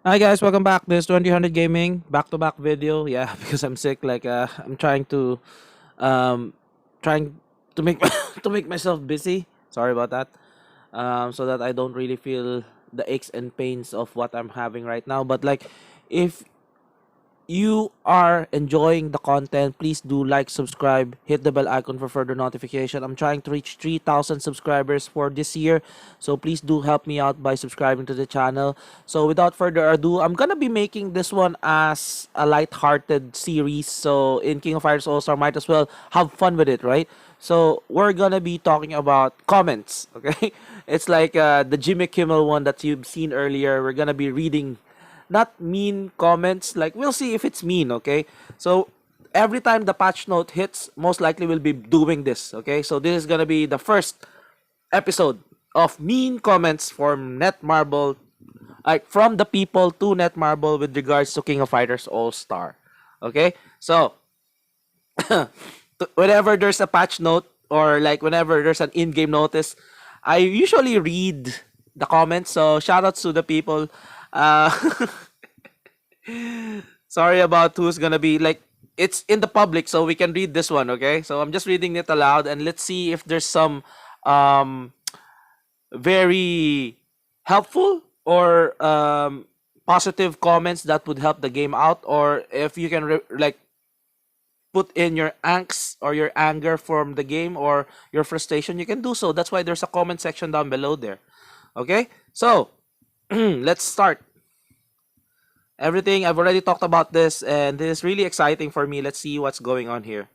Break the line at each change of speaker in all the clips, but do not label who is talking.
Hi guys, welcome back. This is 2000 Gaming back-to-back video. Yeah, because I'm sick. I'm um trying to make to make myself busy. Sorry about that. So that I don't really feel the aches and pains of what I'm having right now. But if you are enjoying the content, please do like, subscribe, hit the bell icon for further notification. I'm trying to reach 3,000 subscribers for this year, so please do help me out by subscribing to the channel. So without further ado, I'm gonna be making this one as a light-hearted series. So in King of Fighters All Star, might as well have fun with it, right? So we're gonna be talking about comments, okay? It's like the Jimmy Kimmel one that you've seen earlier. We're gonna be reading not mean comments. Like, we'll see if it's mean, okay? So every time the patch note hits, most likely we'll be doing this, okay? So this is gonna be the first episode of mean comments from Netmarble, like from the people to Netmarble with regards to King of Fighters All Star. Okay? So whenever there's a patch note or like whenever there's an in-game notice, I usually read the comments. So shoutouts to the people. Uh Sorry about who's gonna be like, it's in the public, so we can read this one, okay? So I'm just reading it aloud, and let's see if there's some um very helpful or positive comments that would help the game out, or if you can put in your angst or your anger from the game or your frustration, you can do so. That's why there's a comment section down below there. Okay, so let's start. Everything I've already talked about this, and this is really exciting for me. Let's see what's going on here.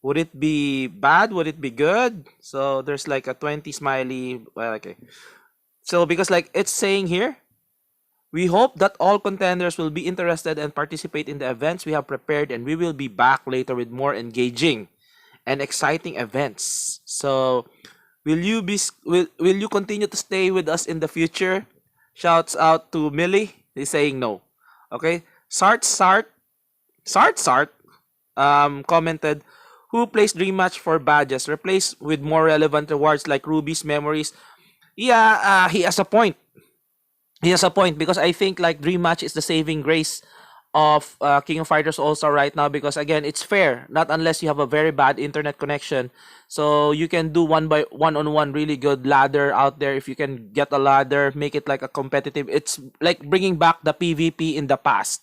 Would it be bad? Would it be good? So there's like a 20 smiley. Well, okay. So because like it's saying here, we hope that all contenders will be interested and participate in the events we have prepared, and we will be back later with more engaging and exciting events. So will you continue to stay with us in the future? Shouts out to Millie. He's saying no. Okay. Sart commented, who plays Dream Match for badges? Replace with more relevant rewards like rubies, memories. Yeah, he has a point. He has a point because I think like Dream Match is the saving grace of King of Fighters All Star right now, because again it's fair, not unless you have a very bad internet connection. So you can do one on one really good ladder out there. If you can get a ladder, make it like a competitive. It's like bringing back the PvP in the past.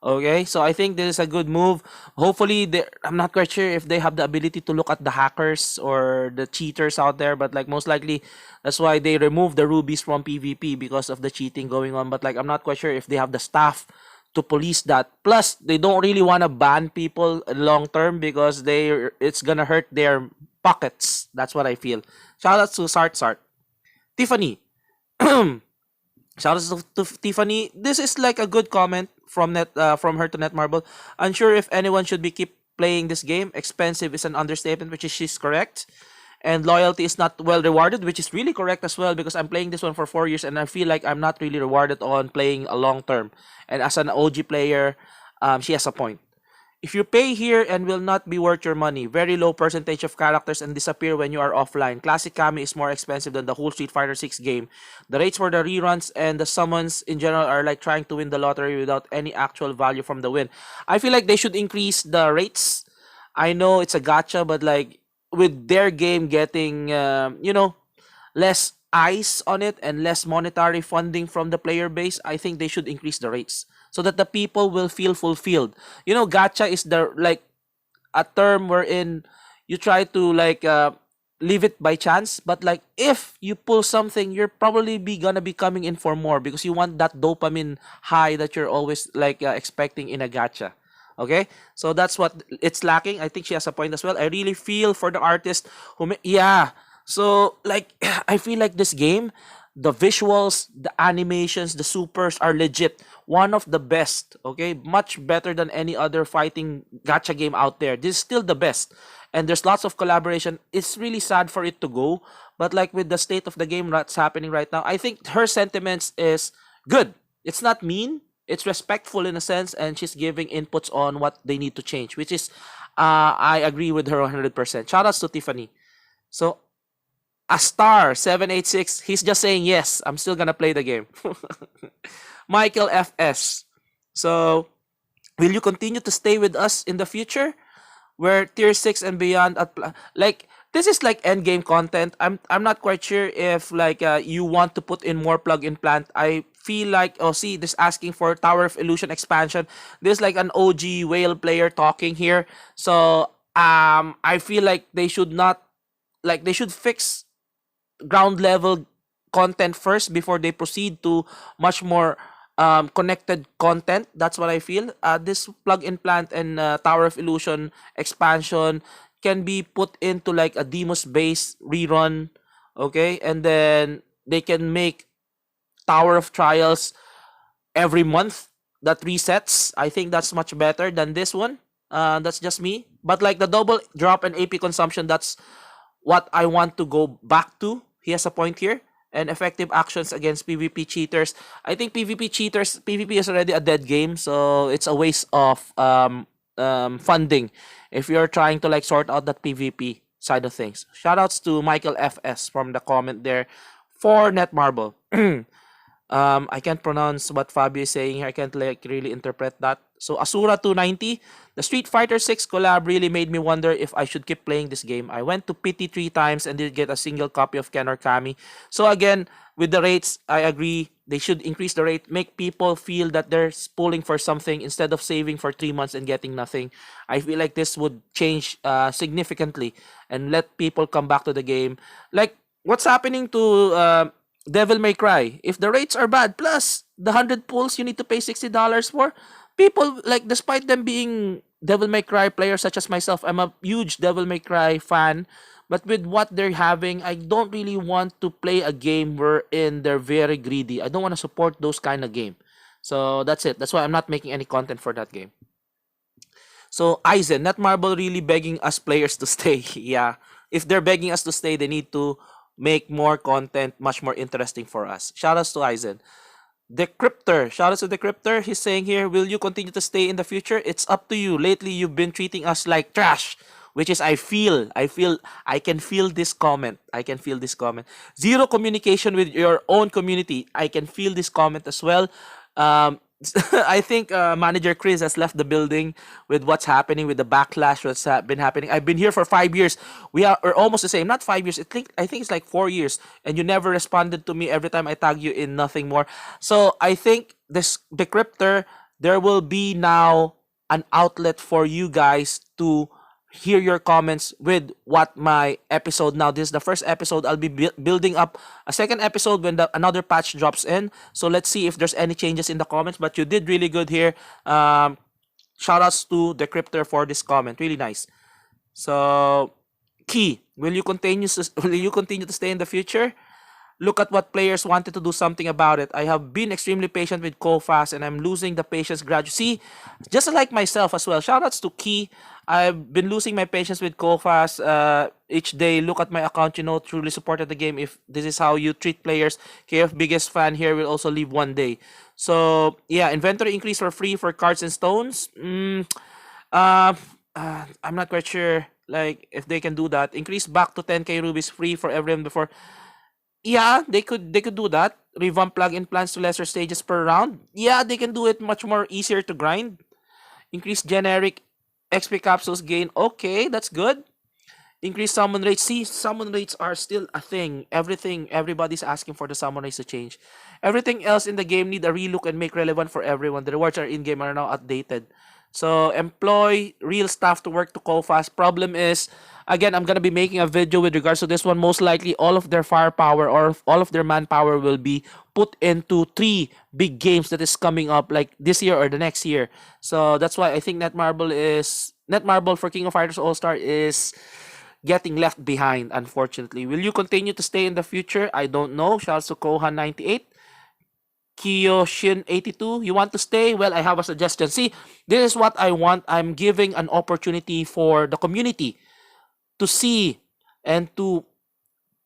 Okay, so I think this is a good move. Hopefully, I'm not quite sure if they have the ability to look at the hackers or the cheaters out there, but like most likely, that's why they removed the rubies from PvP because of the cheating going on. But like, I'm not quite sure if they have the staff to police that. Plus, they don't really want to ban people long term because it's gonna hurt their pockets. That's what I feel. Shout out to Sart. Tiffany. Shout out to Tiffany. This is like a good comment from her to Netmarble. Unsure if anyone should be keep playing this game. Expensive is an understatement, which is she's correct. And loyalty is not well rewarded, which is really correct as well, because I'm playing this one for 4 years and I feel like I'm not really rewarded on playing a long term. And as an OG player, she has a point. If you pay here and will not be worth your money, very low percentage of characters and disappear when you are offline. Classic Kami is more expensive than the whole Street Fighter 6 game. The rates for the reruns and the summons in general are like trying to win the lottery without any actual value from the win. I feel like they should increase the rates. I know it's a gacha, but like with their game getting, less eyes on it and less monetary funding from the player base, I think they should increase the rates so that the people will feel fulfilled. Gacha is the like a term wherein you try to leave it by chance, but like if you pull something, you're probably be gonna be coming in for more because you want that dopamine high that you're always expecting in a gacha. Okay, so that's what it's lacking. I think she has a point as well. I really feel for the artist yeah. So like I feel like this game, the visuals, the animations, the supers are legit. One of the best, okay? Much better than any other fighting gacha game out there. This is still the best. And there's lots of collaboration. It's really sad for it to go, but like with the state of the game that's happening right now, I think her sentiments is good. It's not mean, it's respectful in a sense, and she's giving inputs on what they need to change, which is I agree with her 100%. Shout outs to Tiffany. So a star 786, he's just saying yes, I'm still gonna play the game. Michael FS. So, will you continue to stay with us in the future? Where tier 6 and beyond like this is like end game content. I'm not quite sure if like you want to put in more plug and plant. I feel like, oh, see, this asking for Tower of Illusion expansion. This like an OG whale player talking here. So I feel like they should not, like, they should fix ground level content first before they proceed to much more connected content. That's what I feel. This plug and plant and Tower of Illusion expansion can be put into like a Demos based rerun, okay, and then they can make Tower of Trials every month that resets. I think that's much better than this one. That's just me. But like the double drop and AP consumption, that's what I want to go back to. He has a point here. And effective actions against PvP cheaters. I think PvP cheaters, PvP is already a dead game, so it's a waste of funding if you're trying to like sort out that PvP side of things. Shoutouts to Michael FS from the comment there for Netmarble. I can't pronounce what Fabio is saying here. I can't like really interpret that. So Asura 290, the Street Fighter 6 collab really made me wonder if I should keep playing this game. I went to PT 3 times and did get a single copy of Ken or Kami. So again, with the rates, I agree. They should increase the rate, make people feel that they're pulling for something instead of saving for 3 months and getting nothing. I feel like this would change significantly and let people come back to the game. Like what's happening to Devil May Cry? If the rates are bad, plus the 100 pulls you need to pay $60 for, people like, despite them being Devil May Cry players such as myself, I'm a huge Devil May Cry fan, but with what they're having, I don't really want to play a game wherein they're very greedy. I don't want to support those kind of game. So that's it. That's why I'm not making any content for that game. So Aizen, Netmarble really begging us players to stay. Yeah. If they're begging us to stay, they need to make more content much more interesting for us. Shoutouts to Aizen. Decryptor. Shoutouts to Decryptor. He's saying here, will you continue to stay in the future? It's up to you. Lately, you've been treating us like trash. Which is, I can feel this comment. I can feel this comment. Zero communication with your own community. I can feel this comment as well. Um, I think manager Chris has left the building with what's happening with the backlash that's been happening. I've been here for 5 years. We're almost the same. Not 5 years. I think it's like 4 years, and you never responded to me every time I tag you in nothing more. So I think this Decryptor, there will be now an outlet for you guys to hear your comments with what my episode now. This is the first episode. I'll be building up a second episode when another patch drops in. So let's see if there's any changes in the comments. But you did really good here. Shout outs to Decryptor for this comment. Really nice. So Key, will you continue to stay in the future? Look at what players wanted to do something about it. I have been extremely patient with Kofast and I'm losing the patience gradually. See, just like myself as well. Shoutouts to Key. I've been losing my patience with Kofast each day. Look at my account, truly supported the game. If this is how you treat players, KF biggest fan here will also leave one day. So, yeah, inventory increase for free for cards and stones. I'm not quite sure like if they can do that. Increase back to 10k rubies free for everyone before. Yeah, they could do that. Revamp plug-in plans to lesser stages per round. Yeah, they can do it much more easier to grind. Increase generic XP capsules gain. Okay, that's good. Increase summon rates. See, summon rates are still a thing. Everybody's asking for the summon rates to change. Everything else in the game need a relook and make relevant for everyone. The rewards are in-game are now outdated. So employ real staff to work to call fast. Problem is, again, I'm gonna be making a video with regards to this one. Most likely, all of their firepower or all of their manpower will be put into 3 big games that is coming up, like this year or the next year. So that's why I think Netmarble for King of Fighters All Star is getting left behind. Unfortunately, will you continue to stay in the future? I don't know. Shouts to Kohan 98. Kiyoshin82, you want to stay? Well, I have a suggestion. See, this is what I want. I'm giving an opportunity for the community to see and to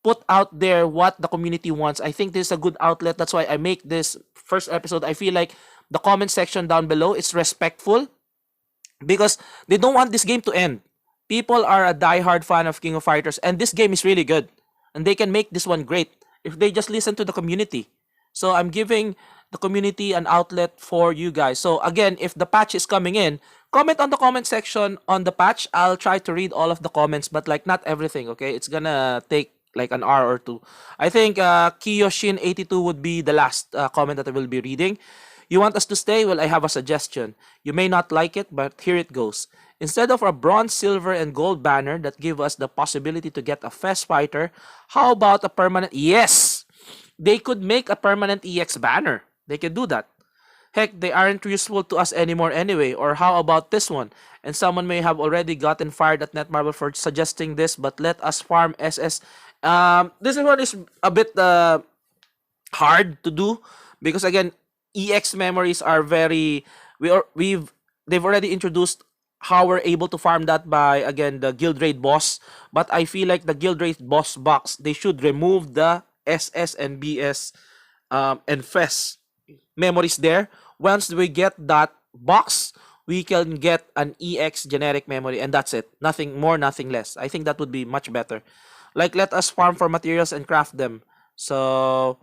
put out there what the community wants. I think this is a good outlet. That's why I make this first episode. I feel like the comment section down below is respectful because they don't want this game to end. People are a diehard fan of King of Fighters, and this game is really good. And they can make this one great if they just listen to the community. So I'm giving the community an outlet for you guys. So again, if the patch is coming in, comment on the comment section on the patch. I'll try to read all of the comments, but like not everything, okay? It's gonna take like an hour or two. I think Kiyoshin82 would be the last comment that I will be reading. You want us to stay? Well, I have a suggestion. You may not like it, but here it goes. Instead of a bronze, silver, and gold banner that give us the possibility to get a fest fighter, how about a permanent? Yes! They could make a permanent EX banner. They could do that. Heck, they aren't useful to us anymore anyway. Or how about this one? And someone may have already gotten fired at Netmarble for suggesting this, but let us farm SS. This one is a bit hard to do because again, EX memories are very they've already introduced how we're able to farm that by again the guild raid boss, but I feel like the guild raid boss box they should remove the SS and BS and FES memories there. Once we get that box, we can get an EX generic memory and that's it. Nothing more, nothing less. I think that would be much better. Like let us farm for materials and craft them. So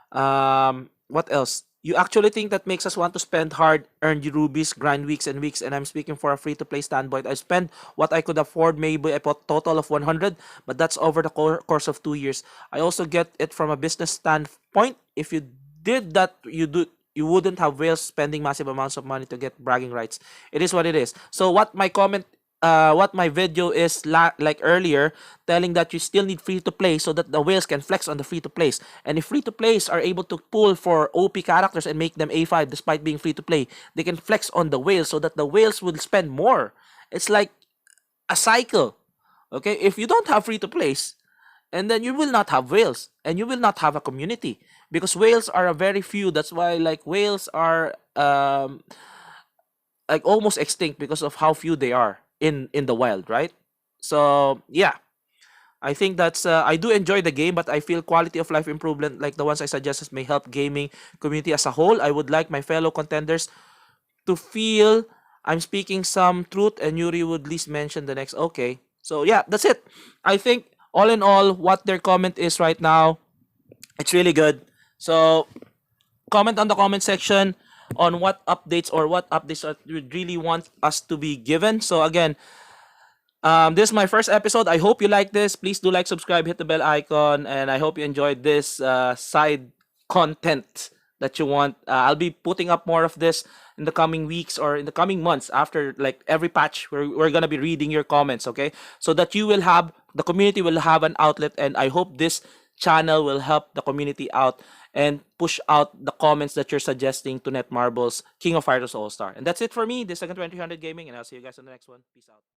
what else? You actually think that makes us want to spend hard earned rubies, grind weeks and weeks, and I'm speaking for a free-to-play standpoint. I spend what I could afford, maybe a total of 100, but that's over the course of 2 years. I also get it from a business standpoint. If you did that, you wouldn't have whales spending massive amounts of money to get bragging rights. It is what it is. So what my video is like earlier, telling that you still need free to play so that the whales can flex on the free to plays. And if free to plays are able to pull for OP characters and make them A5 despite being free to play, they can flex on the whales so that the whales will spend more. It's like a cycle. Okay, if you don't have free to plays, and then you will not have whales and you will not have a community because whales are a very few. That's why like whales are like almost extinct because of how few they are in the wild, right? So yeah, I think that's I do enjoy the game, but I feel quality of life improvement like the ones I suggested may help gaming community as a whole. I would like my fellow contenders to feel I'm speaking some truth, and Yuri would least mention the next. Okay, so yeah, that's it. I think all in all, what their comment is right now, it's really good. So comment on the comment section on what updates you really want us to be given. So again, this is my first episode. I hope you like this. Please do like, subscribe, hit the bell icon, and I hope you enjoyed this side content that you want. I'll be putting up more of this in the coming weeks or in the coming months after like every patch. We're gonna be reading your comments, okay? So that the community will have an outlet, and I hope this channel will help the community out and push out the comments that you're suggesting to Netmarble's King of Fighters All Star. And that's it for me. This is Second 2300 Gaming, and I'll see you guys on the next one. Peace out.